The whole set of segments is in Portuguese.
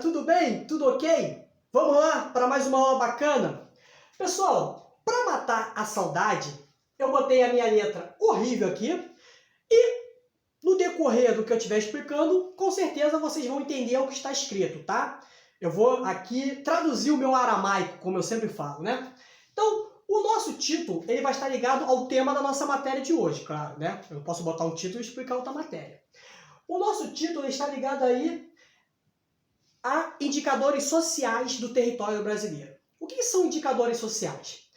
tudo bem? Tudo ok? Vamos lá para mais uma aula bacana? Pessoal, para matar a saudade, eu botei a minha letra horrível aqui e no decorrer do que eu estiver explicando, com certeza vocês vão entender o que está escrito, tá? Eu vou aqui traduzir o meu aramaico, como eu sempre falo, né? Então, o nosso título ele vai estar ligado ao tema da nossa matéria de hoje, claro, né? Eu não posso botar um título e explicar outra matéria. O nosso título está ligado aí a indicadores sociais do território brasileiro. O que são indicadores sociais?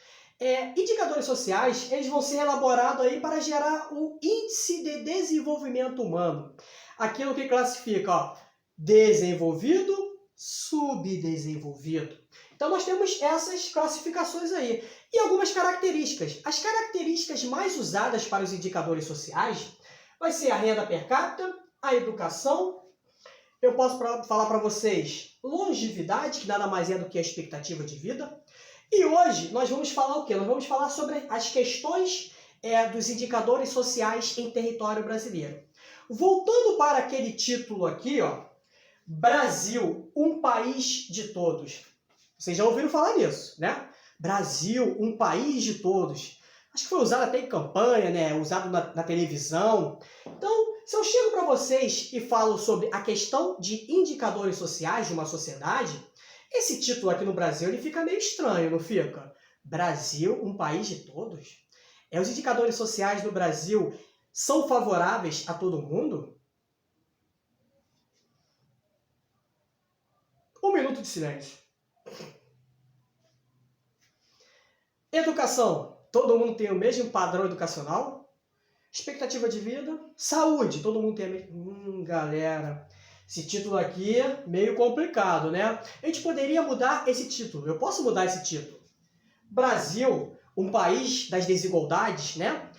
Indicadores sociais eles vão ser elaborados aí para gerar o índice de desenvolvimento humano. Aquilo que classifica desenvolvido, subdesenvolvido. Então nós temos essas classificações aí. E algumas características. As características mais usadas para os indicadores sociais vai ser a renda per capita, a educação. Eu posso falar para vocês longevidade, que nada mais é do que a expectativa de vida. E hoje nós vamos falar o quê? Nós vamos falar sobre as questões dos indicadores sociais em território brasileiro. Voltando para aquele título aqui, Brasil, um país de todos. Vocês já ouviram falar nisso, né? Brasil, um país de todos. Acho que foi usado até em campanha, né? Usado na televisão. Então, se eu chego para vocês e falo sobre a questão de indicadores sociais de uma sociedade, esse título aqui no Brasil ele fica meio estranho, não fica? Brasil, um país de todos? Os indicadores sociais do Brasil são favoráveis a todo mundo? Um minuto de silêncio. Educação. Todo mundo tem o mesmo padrão educacional? Expectativa de vida? Saúde. Todo mundo tem a mesma... galera, esse título aqui é meio complicado, né? A gente poderia mudar esse título. Eu posso mudar esse título. Brasil, um país das desigualdades, né?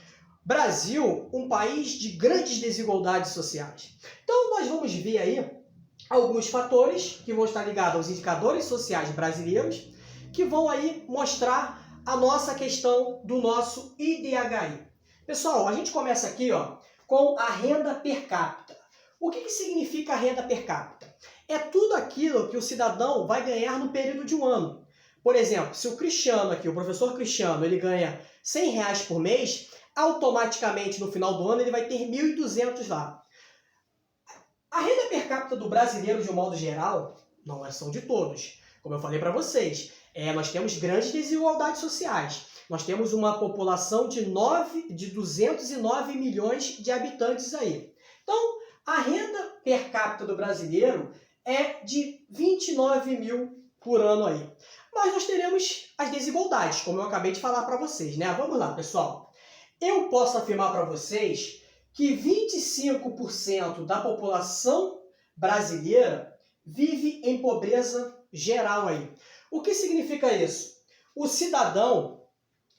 Brasil, um país de grandes desigualdades sociais. Então, nós vamos ver aí alguns fatores que vão estar ligados aos indicadores sociais brasileiros que vão aí mostrar a nossa questão do nosso IDHI. Pessoal, a gente começa aqui com a renda per capita. O que significa a renda per capita? É tudo aquilo que o cidadão vai ganhar no período de um ano. Por exemplo, se o Cristiano aqui, o professor Cristiano, ele ganha R$100 por mês, automaticamente no final do ano ele vai ter 1.200 lá. A renda per capita do brasileiro, de um modo geral, não são de todos. Como eu falei para vocês, nós temos grandes desigualdades sociais. Nós temos uma população de 209 milhões de habitantes aí. Então, a renda per capita do brasileiro é de 29 mil por ano aí. Mas nós teremos as desigualdades, como eu acabei de falar para vocês, né? Vamos lá, pessoal. Eu posso afirmar para vocês que 25% da população brasileira vive em pobreza geral aí. O que significa isso? O cidadão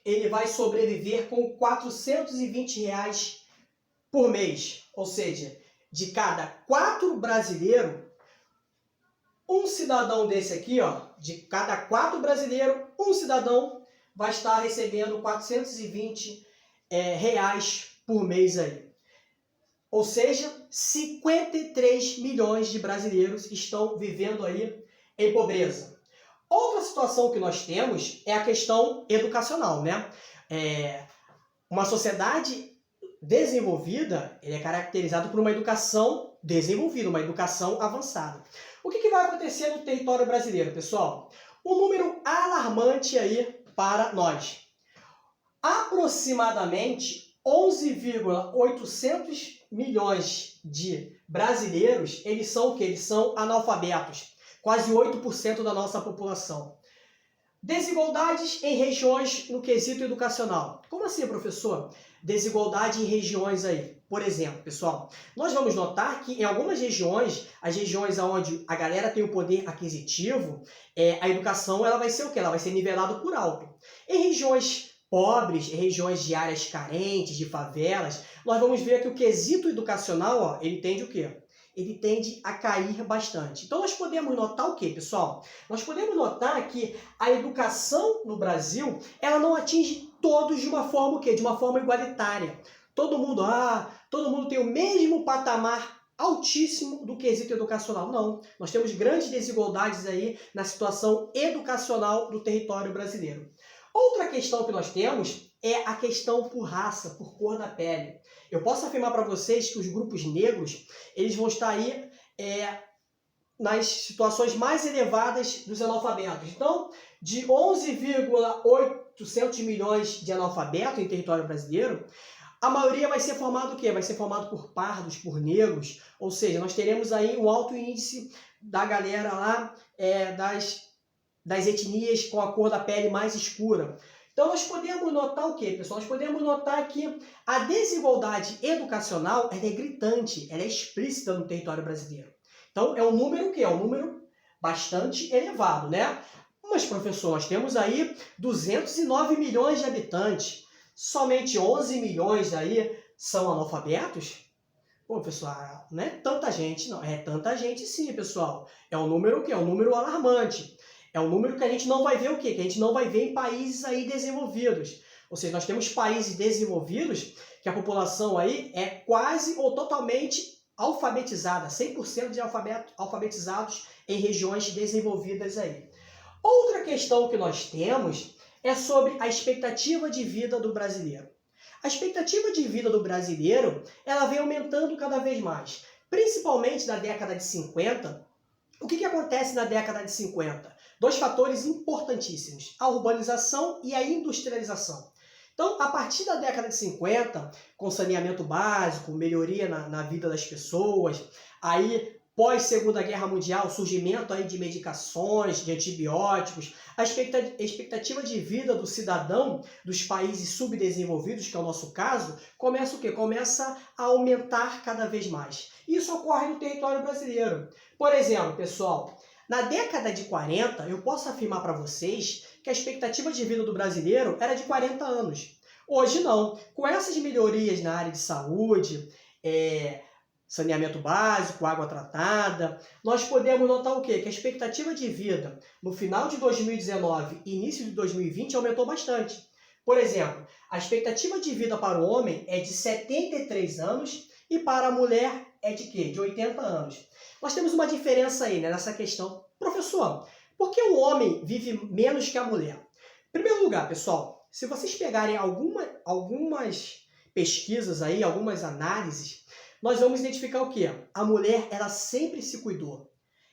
ele vai sobreviver com R$420 por mês. Ou seja, de cada 4 brasileiros, um cidadão desse aqui, de cada 4 brasileiros, um cidadão vai estar recebendo R$420 reais por mês aí. Ou seja, 53 milhões de brasileiros estão vivendo aí em pobreza. Outra situação que nós temos é a questão educacional, né? Uma sociedade desenvolvida é caracterizada por uma educação desenvolvida, uma educação avançada. O que vai acontecer no território brasileiro, pessoal? Um número alarmante aí para nós. Aproximadamente 11,800 milhões de brasileiros, eles são o quê? Eles são analfabetos. Quase 8% da nossa população. Desigualdades em regiões no quesito educacional. Como assim, professor? Desigualdade em regiões aí. Por exemplo, pessoal, nós vamos notar que em algumas regiões, as regiões onde a galera tem o poder aquisitivo, a educação ela vai ser o quê? Ela vai ser nivelada por alto. Em regiões pobres, em regiões de áreas carentes, de favelas, nós vamos ver que o quesito educacional, ele tende o quê? Ele tende a cair bastante. Então, nós podemos notar o quê, pessoal? Nós podemos notar que a educação no Brasil, ela não atinge todos de uma forma o quê? De uma forma igualitária. Todo mundo tem o mesmo patamar altíssimo do quesito educacional. Não, nós temos grandes desigualdades aí na situação educacional do território brasileiro. Outra questão que nós temos é a questão por raça, por cor da pele. Eu posso afirmar para vocês que os grupos negros, eles vão estar aí nas situações mais elevadas dos analfabetos. Então, de 11,8 milhões de analfabetos em território brasileiro, a maioria vai ser formado o quê? Vai ser formado por pardos, por negros, ou seja, nós teremos aí um alto índice da galera lá das etnias com a cor da pele mais escura. Então nós podemos notar o quê, pessoal? Nós podemos notar que a desigualdade educacional ela é gritante, ela é explícita no território brasileiro. Então é um número que é um número bastante elevado, né? Mas, professor, nós temos aí 209 milhões de habitantes. Somente 11 milhões aí são analfabetos? Pô, pessoal, não é tanta gente, não. É tanta gente sim, pessoal. É um número que é um número alarmante. É um número que a gente não vai ver o quê? Que a gente não vai ver em países aí desenvolvidos. Ou seja, nós temos países desenvolvidos que a população aí é quase ou totalmente alfabetizada, 100% de alfabetizados em regiões desenvolvidas aí. Outra questão que nós temos é sobre a expectativa de vida do brasileiro. A expectativa de vida do brasileiro, ela vem aumentando cada vez mais. Principalmente na década de 50. O que acontece na década de 50? Dois fatores importantíssimos, a urbanização e a industrialização. Então, a partir da década de 50, com saneamento básico, melhoria na vida das pessoas, aí pós-Segunda Guerra Mundial, surgimento aí de medicações, de antibióticos, a expectativa de vida do cidadão dos países subdesenvolvidos, que é o nosso caso, começa o quê? Começa a aumentar cada vez mais. Isso ocorre no território brasileiro. Por exemplo, pessoal, na década de 40, eu posso afirmar para vocês que a expectativa de vida do brasileiro era de 40 anos. Hoje não. Com essas melhorias na área de saúde, saneamento básico, água tratada, nós podemos notar o quê? Que a expectativa de vida no final de 2019 e início de 2020 aumentou bastante. Por exemplo, a expectativa de vida para o homem é de 73 anos e para a mulher é de quê? De 80 anos. Nós temos uma diferença aí, né, nessa questão. Professor, por que o homem vive menos que a mulher? Em primeiro lugar, pessoal, se vocês pegarem algumas pesquisas aí, algumas análises, nós vamos identificar o quê? A mulher, ela sempre se cuidou.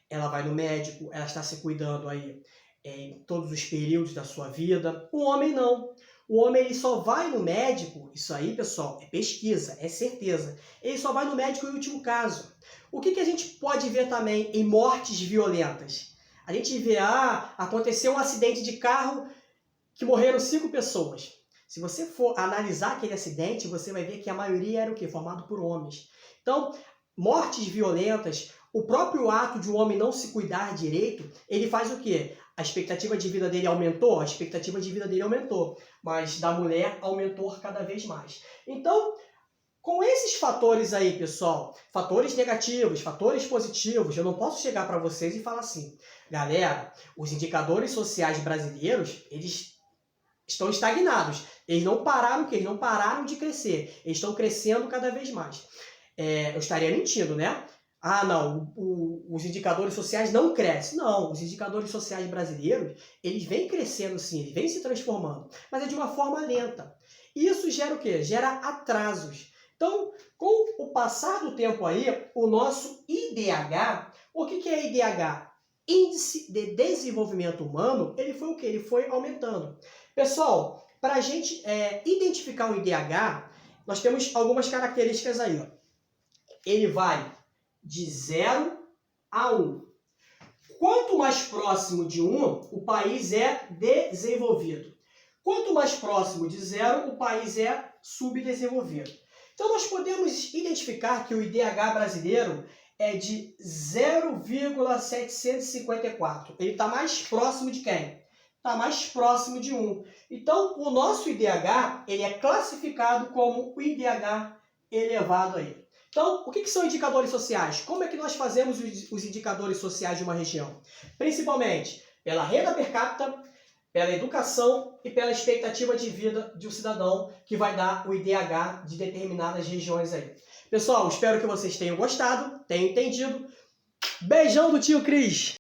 Ela vai no médico, ela está se cuidando aí em todos os períodos da sua vida. O homem não. O homem ele só vai no médico, isso aí, pessoal, é pesquisa, é certeza. Ele só vai no médico em último caso. O que a gente pode ver também em mortes violentas? A gente vê, aconteceu um acidente de carro que morreram 5 pessoas. Se você for analisar aquele acidente, você vai ver que a maioria era o quê? Formado por homens. Então, mortes violentas, o próprio ato de um homem não se cuidar direito, ele faz o quê? A expectativa de vida dele aumentou? A expectativa de vida dele aumentou, mas da mulher aumentou cada vez mais. Então, com esses fatores aí, pessoal, fatores negativos, fatores positivos, eu não posso chegar para vocês e falar assim, galera, os indicadores sociais brasileiros, eles estão estagnados. Eles não pararam o quê? Eles não pararam de crescer. Eles estão crescendo cada vez mais. Eu estaria mentindo, né? Não, os indicadores sociais não crescem. Não, os indicadores sociais brasileiros, eles vêm crescendo sim, eles vêm se transformando, mas é de uma forma lenta. E isso gera o quê? Gera atrasos. Então, com o passar do tempo aí, o nosso IDH, o que é IDH? Índice de Desenvolvimento Humano, ele foi o quê? Ele foi aumentando. Pessoal, para a gente identificar o IDH, nós temos algumas características aí. Ó. Ele vai de 0 a 1. Quanto mais próximo de 1, o país é desenvolvido. Quanto mais próximo de 0, o país é subdesenvolvido. Então, nós podemos identificar que o IDH brasileiro é de 0,754. Ele está mais próximo de quem? Está mais próximo de 1. Então, o nosso IDH ele é classificado como o IDH elevado aí. Então, o que são indicadores sociais? Como é que nós fazemos os indicadores sociais de uma região? Principalmente pela renda per capita, pela educação e pela expectativa de vida de um cidadão, que vai dar o IDH de determinadas regiões aí. Pessoal, espero que vocês tenham gostado, tenham entendido. Beijão do tio Cris!